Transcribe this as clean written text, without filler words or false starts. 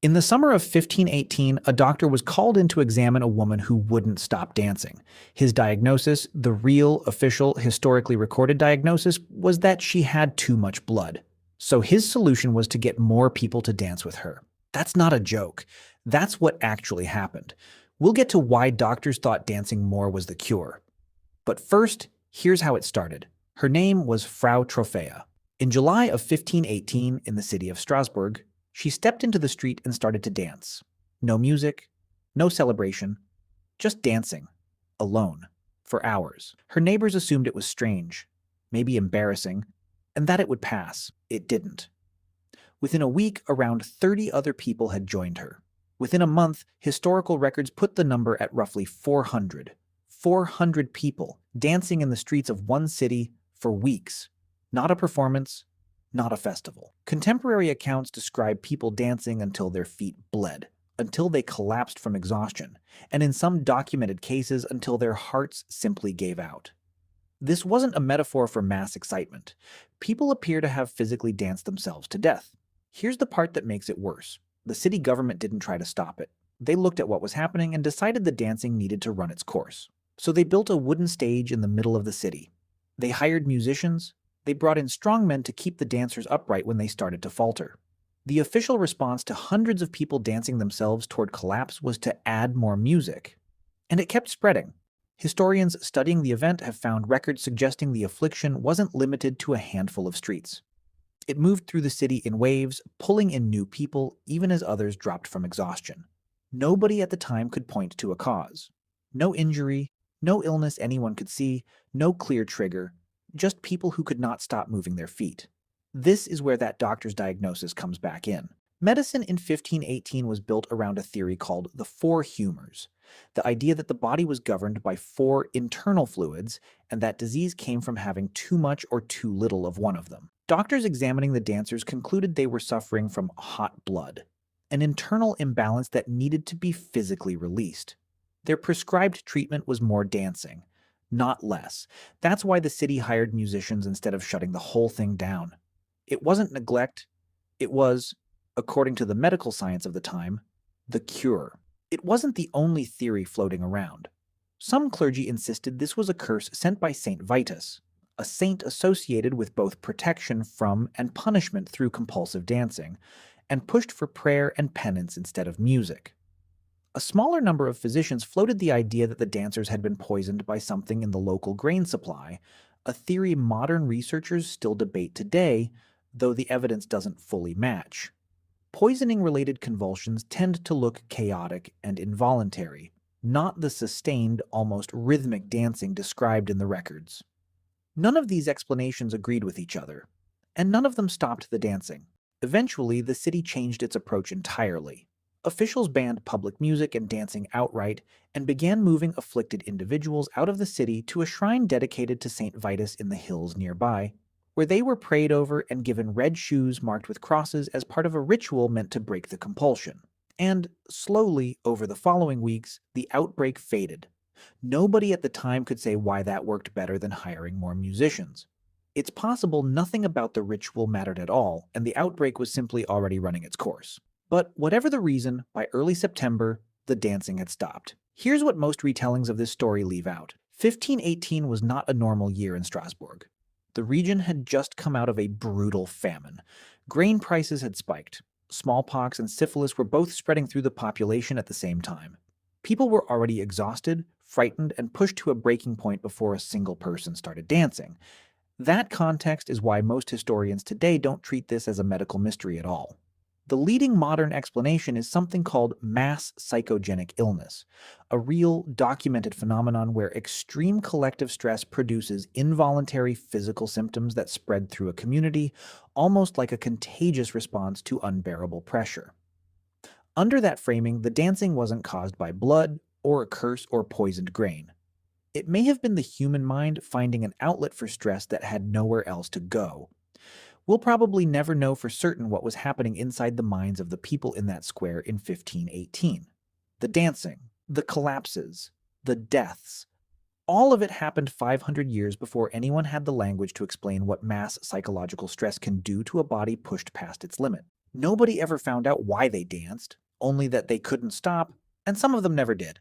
In the summer of 1518, a doctor was called in to examine a woman who wouldn't stop dancing. His diagnosis, the real, official, historically recorded diagnosis, was that she had too much blood. So his solution was to get more people to dance with her. That's not a joke. That's what actually happened. We'll get to why doctors thought dancing more was the cure. But first, here's how it started. Her name was Frau Trophäa. In July of 1518, in the city of Strasbourg, she stepped into the street and started to dance. No music, no celebration, just dancing, alone, for hours. Her neighbors assumed it was strange, maybe embarrassing, and that it would pass. It didn't. Within a week, around 30 other people had joined her. Within a month, historical records put the number at roughly 400. 400 people dancing in the streets of one city for weeks. Not a performance, not a festival. Contemporary accounts describe people dancing until their feet bled, until they collapsed from exhaustion, and in some documented cases until their hearts simply gave out. This wasn't a metaphor for mass excitement. People appear to have physically danced themselves to death. Here's the part that makes it worse. The city government didn't try to stop it. They looked at what was happening and decided the dancing needed to run its course. So they built a wooden stage in the middle of the city. They hired musicians. They brought in strongmen to keep the dancers upright when they started to falter. The official response to hundreds of people dancing themselves toward collapse was to add more music. And it kept spreading. Historians studying the event have found records suggesting the affliction wasn't limited to a handful of streets. It moved through the city in waves, pulling in new people even as others dropped from exhaustion. Nobody at the time could point to a cause. No injury, no illness anyone could see, no clear trigger, just people who could not stop moving their feet. This is where that doctor's diagnosis comes back in. Medicine in 1518 was built around a theory called the four humors, the idea that the body was governed by four internal fluids and that disease came from having too much or too little of one of them. Doctors examining the dancers concluded they were suffering from hot blood, an internal imbalance that needed to be physically released. Their prescribed treatment was more dancing, not less. That's why the city hired musicians instead of shutting the whole thing down. It wasn't neglect, it was, according to the medical science of the time, the cure. It wasn't the only theory floating around. Some clergy insisted this was a curse sent by Saint Vitus, a saint associated with both protection from and punishment through compulsive dancing, and pushed for prayer and penance instead of music. A smaller number of physicians floated the idea that the dancers had been poisoned by something in the local grain supply, a theory modern researchers still debate today, though the evidence doesn't fully match. Poisoning-related convulsions tend to look chaotic and involuntary, not the sustained, almost rhythmic dancing described in the records. None of these explanations agreed with each other, and none of them stopped the dancing. Eventually, the city changed its approach entirely. Officials banned public music and dancing outright and began moving afflicted individuals out of the city to a shrine dedicated to St. Vitus in the hills nearby, where they were prayed over and given red shoes marked with crosses as part of a ritual meant to break the compulsion. And, slowly, over the following weeks, the outbreak faded. Nobody at the time could say why that worked better than hiring more musicians. It's possible nothing about the ritual mattered at all, and the outbreak was simply already running its course. But whatever the reason, by early September, the dancing had stopped. Here's what most retellings of this story leave out. 1518 was not a normal year in Strasbourg. The region had just come out of a brutal famine. Grain prices had spiked. Smallpox and syphilis were both spreading through the population at the same time. People were already exhausted, frightened, and pushed to a breaking point before a single person started dancing. That context is why most historians today don't treat this as a medical mystery at all. The leading modern explanation is something called mass psychogenic illness, a real, documented phenomenon where extreme collective stress produces involuntary physical symptoms that spread through a community, almost like a contagious response to unbearable pressure. Under that framing, the dancing wasn't caused by blood, or a curse, or poisoned grain. It may have been the human mind finding an outlet for stress that had nowhere else to go. We'll probably never know for certain what was happening inside the minds of the people in that square in 1518. The dancing, the collapses, the deaths, all of it happened 500 years before anyone had the language to explain what mass psychological stress can do to a body pushed past its limit. Nobody ever found out why they danced, only that they couldn't stop, and some of them never did.